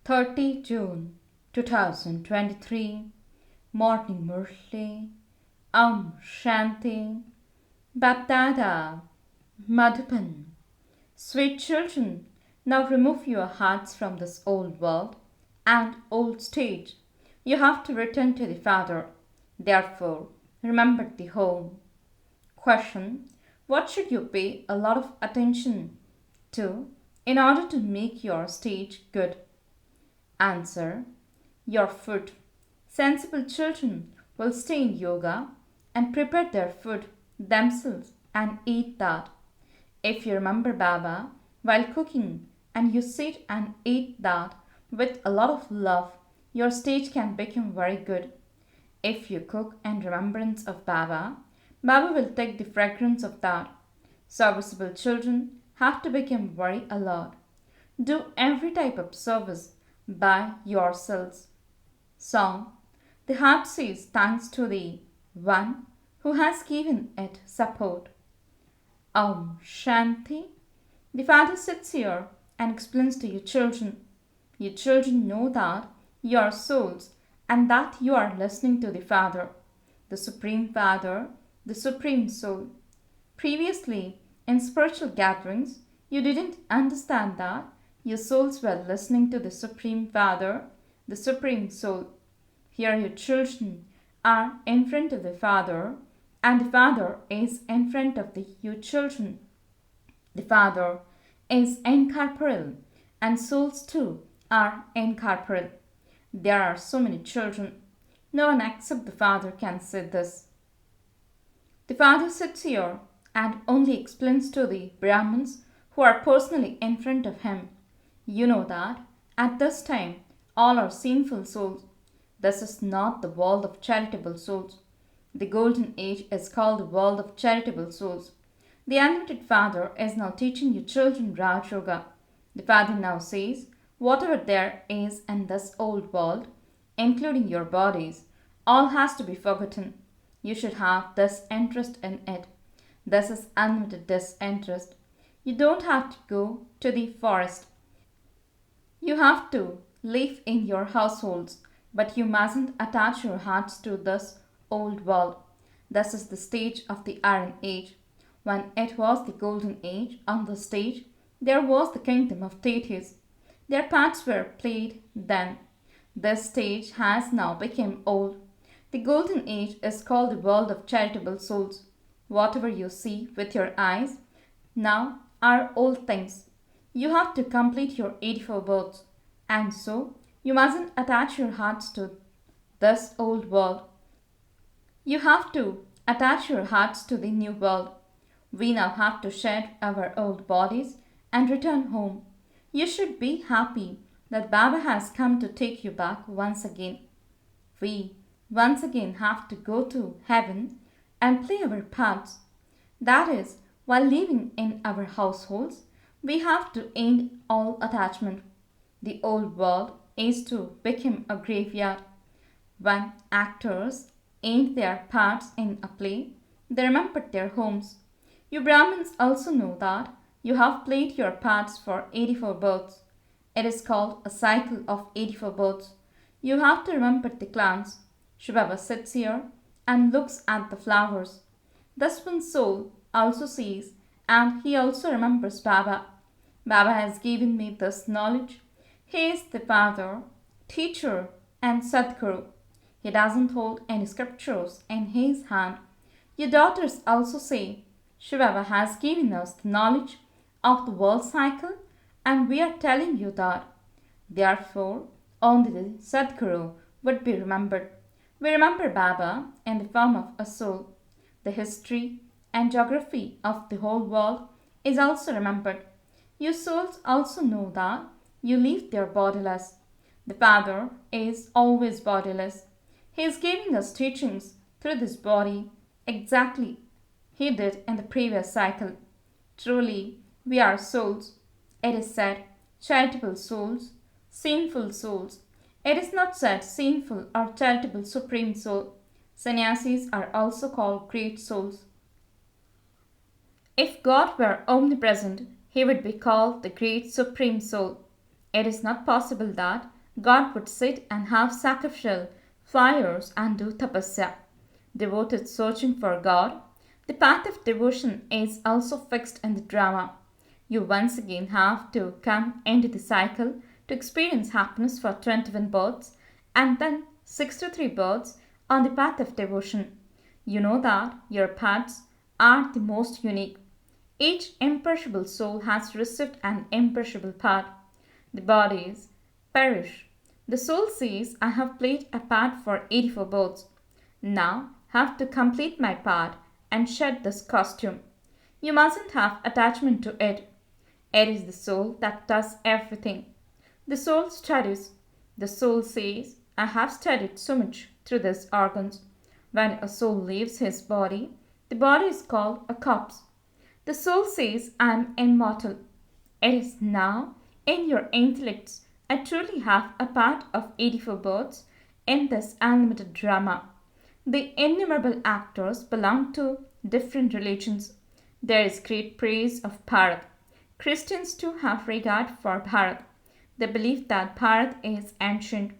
30 June 2023, Morning Murli, Shanti, BapDada, Madhupan. Sweet children, now remove your hearts from this old world and old stage. You have to return to the Father. Therefore, remember the home. Question: what should you pay a lot of attention to in order to make your stage good? Answer: your food. Sensible children will stay in yoga and prepare their food themselves and eat that. If you remember Baba while cooking and you sit and eat that with a lot of love, your stage can become very good. If you cook in remembrance of Baba, Baba will take the fragrance of that. Serviceable children have to become very alert. Do every type of service by yourselves. Song: the heart says thanks to the one who has given it support. Shanti. The Father sits here and explains to you children. You children know that you are souls and that you are listening to the Father, the Supreme Father, the Supreme Soul. Previously, in spiritual gatherings, you didn't understand that your souls were listening to the Supreme Father, the Supreme Soul. Here your children are in front of the Father and the Father is in front of you children. The Father is incorporeal and souls too are incorporeal. There are so many children. No one except the Father can say this. The Father sits here and only explains to the Brahmins who are personally in front of him. You know that at this time all are sinful souls. This is not the world of charitable souls. The golden age is called the world of charitable souls. The Unlimited Father is now teaching you children Raj Yoga. The Father now says, whatever there is in this old world, including your bodies, all has to be forgotten. You should have disinterest in it. This is unlimited disinterest. You don't have to go to the forest. You have to live in your households, but you mustn't attach your hearts to this old world. This is the stage of the Iron Age. When it was the Golden Age, on the stage, there was the kingdom of deities. Their parts were played then. This stage has now become old. The Golden Age is called the world of charitable souls. Whatever you see with your eyes now are old things. You have to complete your 84 births, and so you mustn't attach your hearts to this old world. You have to attach your hearts to the new world. We now have to shed our old bodies and return home. You should be happy that Baba has come to take you back once again. We once again have to go to heaven and play our parts. That is, while living in our households, we have to end all attachment. The old world is to become a graveyard. When actors end their parts in a play, they remember their homes. You Brahmins also know that you have played your parts for 84 births. It is called a cycle of 84 births. You have to remember the clans. Shivbaba sits here and looks at the flowers. This one soul also sees and he also remembers Baba. Baba has given me this knowledge. He is the Father, Teacher and Sadguru. He doesn't hold any scriptures in his hand. Your daughters also say, Shivbaba has given us the knowledge of the world cycle and we are telling you that. Therefore, only the Sadguru would be remembered. We remember Baba in the form of a soul. The history and geography of the whole world is also remembered. You souls also know that you live there bodiless. The Father is always bodiless. He is giving us teachings through this body exactly he did in the previous cycle. Truly, we are souls. It is said charitable souls, sinful souls. It is not said sinful or charitable supreme soul. Sannyasis are also called great souls. If God were omnipresent, he would be called the great supreme soul. It is not possible that God would sit and have sacrificial fires and do tapasya. Devoted searching for God. The path of devotion is also fixed in the drama. You once again have to come into the cycle to experience happiness for 21 births and then 63 births on the path of devotion. You know that your paths are the most unique. Each imperishable soul has received an imperishable path. The bodies perish. The soul says, I have played a part for 84 births. Now have to complete my part and shed this costume. You mustn't have attachment to it. It is the soul that does everything. The soul studies. The soul says, I have studied so much through these organs. When a soul leaves his body, the body is called a corpse. The soul says, I am immortal. It is now in your intellects. I truly have a part of 84 births in this unlimited drama. The innumerable actors belong to different religions. There is great praise of Bharat. Christians too have regard for Bharat. They believe that Bharat is ancient.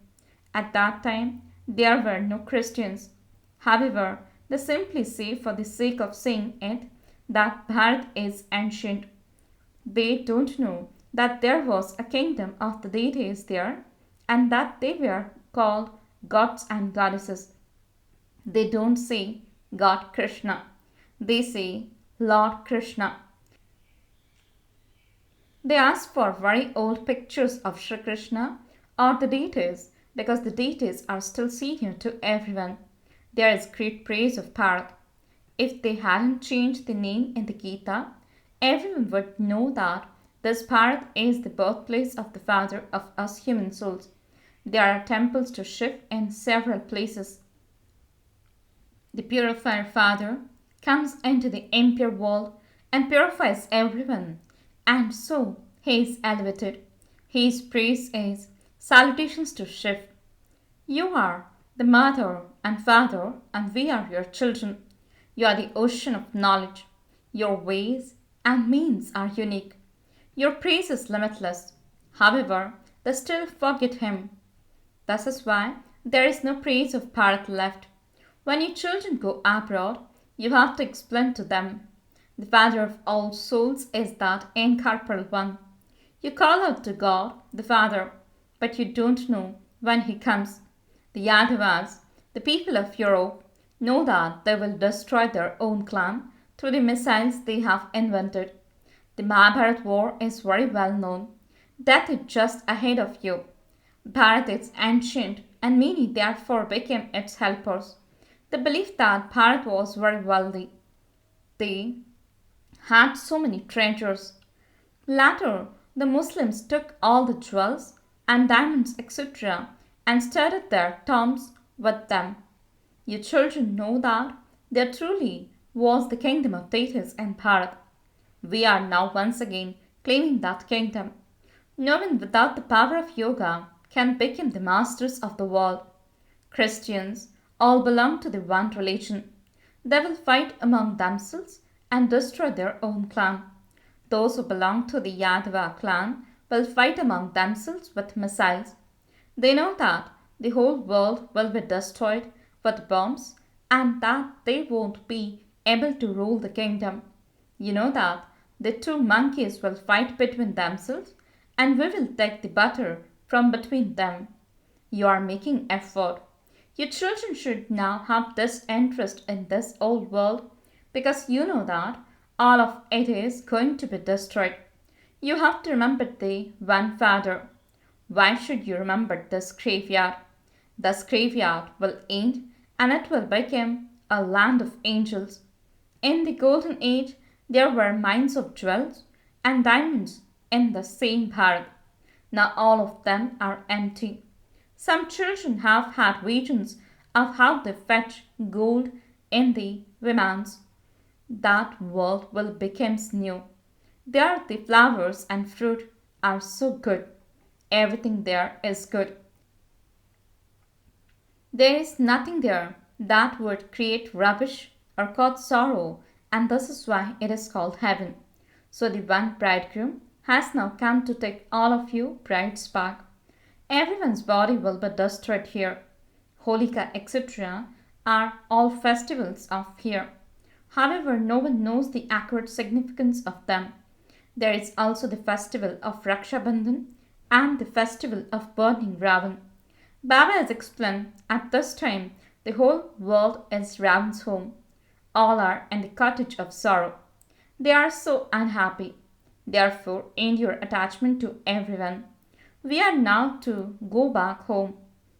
At that time, there were no Christians. However, they simply say for the sake of saying it that Bharat is ancient. They don't know that there was a kingdom of the deities there and that they were called gods and goddesses. They don't say God Krishna. They say Lord Krishna. They ask for very old pictures of Sri Krishna or the deities because the deities are still senior to everyone. There is great praise of Bharat. If they hadn't changed the name in the Gita, everyone would know that this Bharat is the birthplace of the father of us human souls. There are temples to Shiv in several places. The purifier father comes into the impure world and purifies everyone, and so he is elevated. His praise is salutations to Shiv. You are the mother and father, and we are your children. You are the ocean of knowledge. Your ways and means are unique. Your praise is limitless. However, they still forget him. This is why there is no praise of Bharat left. When your children go abroad, you have to explain to them. The Father of all souls is that incorporeal one. You call out to God, the Father, but you don't know when he comes. The Yadavas, the people of Europe, know that they will destroy their own clan through the missiles they have invented. The Mahabharat war is very well known. Death is just ahead of you. Bharat is ancient and many therefore became its helpers. They believed that Bharat was very wealthy. They had so many treasures. Later, the Muslims took all the jewels and diamonds, etc., and started their tombs with them. Your children know that there truly was the kingdom of deities in Bharat. We are now once again claiming that kingdom. No one without the power of yoga can become the masters of the world. Christians all belong to the one religion. They will fight among themselves and destroy their own clan. Those who belong to the Yadava clan will fight among themselves with missiles. They know that the whole world will be destroyed with bombs and that they won't be able to rule the kingdom. You know that the two monkeys will fight between themselves and we will take the butter from between them. You are making effort. Your children should now have this interest in this old world because you know that all of it is going to be destroyed. You have to remember the one Father. Why should you remember this graveyard? This graveyard will end and it will become a land of angels. In the golden age, there were mines of jewels and diamonds in the same Bharat. Now all of them are empty. Some children have had visions of how they fetch gold in the Vimans. That world will become new. There the flowers and fruit are so good. Everything there is good. There is nothing there that would create rubbish or cause sorrow, and this is why it is called heaven. So the one bridegroom has now come to take all of you brides back. Everyone's body will be destroyed here. Holika, etc. are all festivals of fear. However, no one knows the accurate significance of them. There is also the festival of Raksha Bandhan and the festival of burning Ravan. Baba has explained at this time the whole world is Ravan's home. All are in the cottage of sorrow. They are so unhappy. Therefore, endure attachment to everyone. We are now to go back home.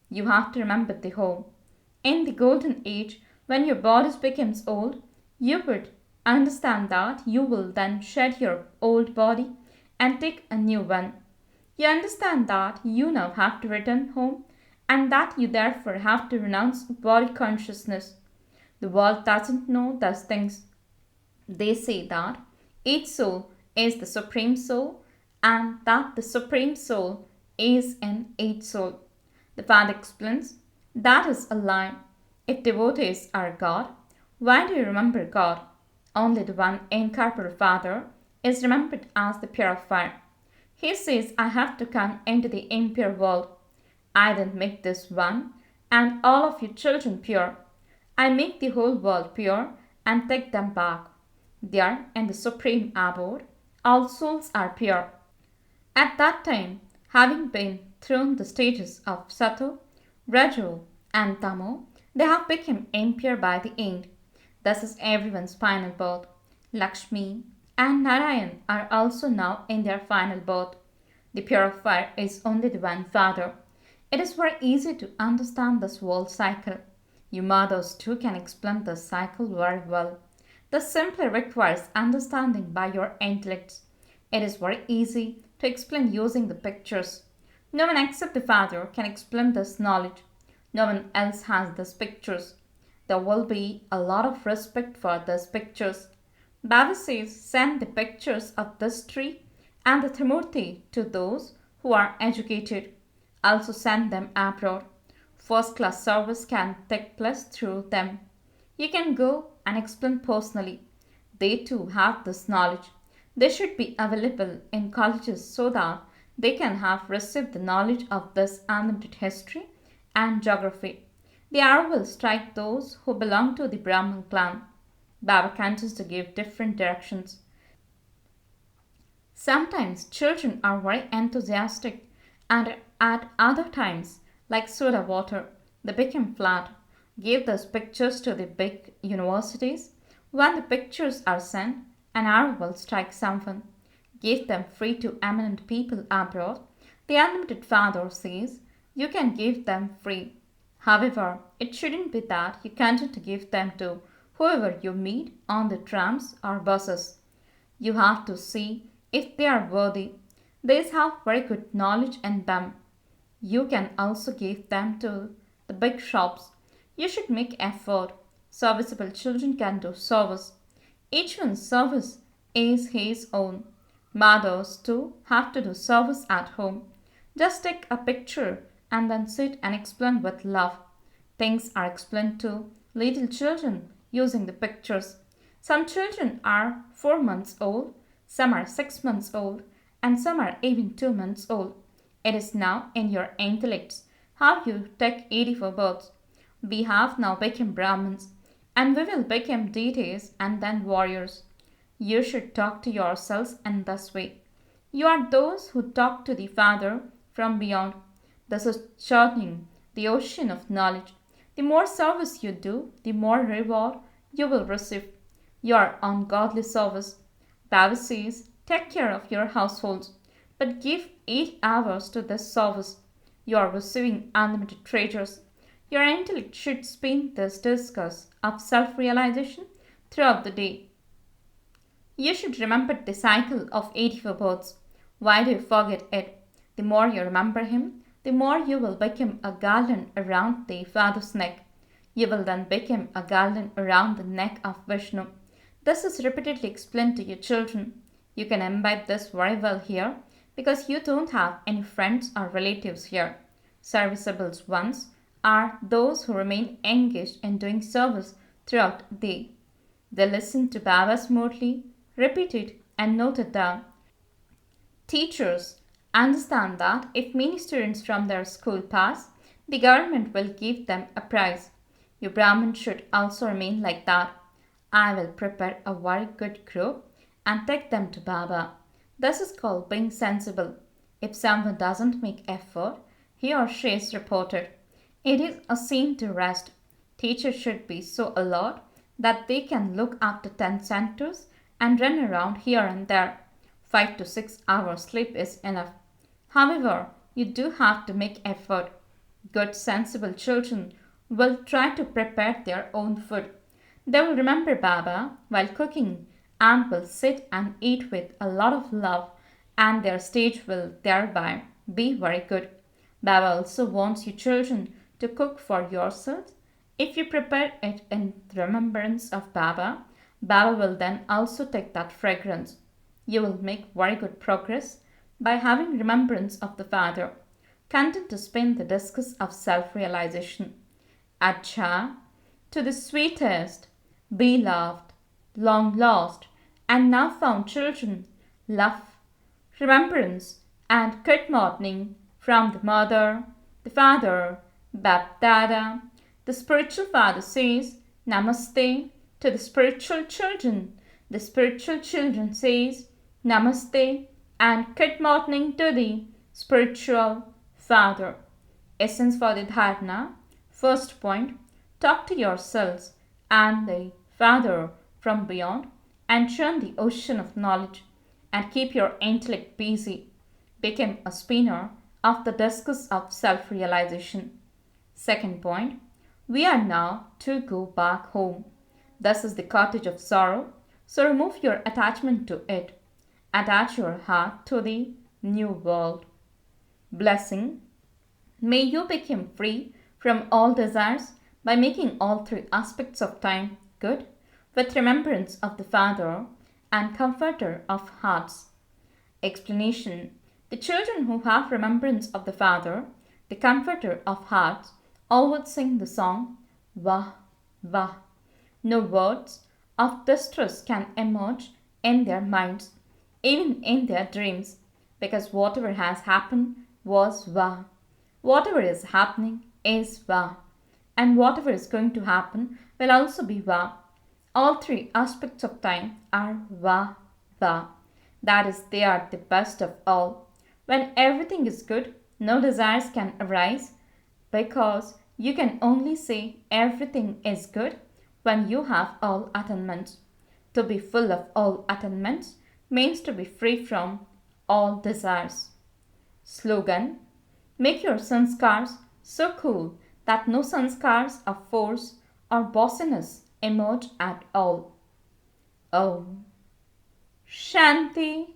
You have to remember the home. In the golden age, when your body becomes old, you would understand that you will then shed your old body and take a new one. You understand that you now have to return home and that you therefore have to renounce body consciousness. The world doesn't know those things. They say that each soul is the supreme soul and that the supreme soul is in each soul. The Father explains that is a lie. If devotees are God, why do you remember God? Only the one incorporeal Father is remembered as the purifier. He says, I have to come into the impure world. I then make this one and all of you children pure. I make the whole world pure and take them back. There, in the supreme abode, all souls are pure. At that time, having been through the stages of Sato, Rajo, and Tamo, they have become impure by the end. This is everyone's final birth. Lakshmi and Narayan are also now in their final birth. The purifier is only the one Father. It is very easy to understand this world cycle. You mothers too can explain this cycle very well. This simply requires understanding by your intellects. It is very easy to explain using the pictures. No one except the Father can explain this knowledge. No one else has these pictures. There will be a lot of respect for these pictures. Baba says, send the pictures of this tree and the Trimurti to those who are educated. Also send them abroad. First class service can take place through them. You can go and explain personally. They too have this knowledge. They should be available in colleges so that they can have received the knowledge of this unlimited history and geography. The arrow will strike those who belong to the Brahman clan. Baba continues to give different directions. Sometimes children are very enthusiastic and at other times, like soda water, they become flat. Give those pictures to the big universities. When the pictures are sent, an arrow will strike someone. Give them free to eminent people abroad. The unlimited Father says you can give them free. However, it shouldn't be that you continue to give them to whoever you meet on the trams or buses. You have to see if they are worthy. These have very good knowledge in them. You can also give them to the big shops. You should make effort. Serviceable children can do service. Each one's service is his own. Mothers too have to do service at home. Just take a picture and then sit and explain with love. Things are explained to little children using the pictures. Some children are 4 months old, some are 6 months old, and some are even 2 months old. It is now in your intellects how you take 84 births. We have now become Brahmins, and we will become deities and then warriors. You should talk to yourselves in this way. You are those who talk to the Father from beyond. This is churning the ocean of knowledge. The more service you do, the more reward you will receive. You are on godly service. Baba says, take care of your households, but give 8 hours to this service. You are receiving unlimited treasures. Your intellect should spin this discourse of self-realization throughout the day. You should remember the cycle of 84 births. Why do you forget it? The more you remember him, the more you will become a garland around the Father's neck. You will then become a garland around the neck of Vishnu. This is repeatedly explained to your children. You can imbibe this very well here because you don't have any friends or relatives here. Serviceable ones are those who remain engaged in doing service throughout the day. They listen to Baba's Murli, repeat it and note it down. Teachers Understand that if many students from their school pass, the government will give them a prize. Your Brahmin should also remain like that. I will prepare a very good group and take them to Baba. This is called being sensible. If someone doesn't make effort, he or she is reported. It is a sin to rest. Teachers should be so alert that they can look after 10 centers and run around here and there. 5 to 6 hours sleep is enough. However, you do have to make effort. Good, sensible children will try to prepare their own food. They will remember Baba while cooking and will sit and eat with a lot of love, and their stage will thereby be very good. Baba also wants you children to cook for yourselves. If you prepare it in remembrance of Baba, Baba will then also take that fragrance. You will make very good progress by having remembrance of the Father. Content to spin the discus of self-realization. Acha, to the sweetest, beloved, long lost, and now found children, love, remembrance, and good morning from the Mother, the Father, BapDada. The spiritual father says, Namaste to the spiritual children. The spiritual children says, Namaste and good morning to the spiritual father. Essence for the dharana. First point, talk to yourselves and the Father from beyond and churn the ocean of knowledge and keep your intellect busy. Become a spinner of the discus of self-realization. Second point, we are now to go back home. This is the cottage of sorrow, so remove your attachment to it. Attach your heart to the new world. Blessing. May you become free from all desires by making all three aspects of time good, with remembrance of the Father and Comforter of hearts. Explanation. The children who have remembrance of the Father, the Comforter of hearts, all would sing the song, Vah, Vah. No words of distress can emerge in their minds, even in their dreams, because whatever has happened was Vah. Whatever is happening is Vah, and whatever is going to happen will also be Vah. All three aspects of time are Vah, Vah. That is, they are the best of all. When everything is good, no desires can arise, because you can only say everything is good when you have all attainments. To be full of all attainments means to be free from all desires. Slogan. Make your sanskars so cool that no sanskars of force or bossiness emerge at all. Om Shanti.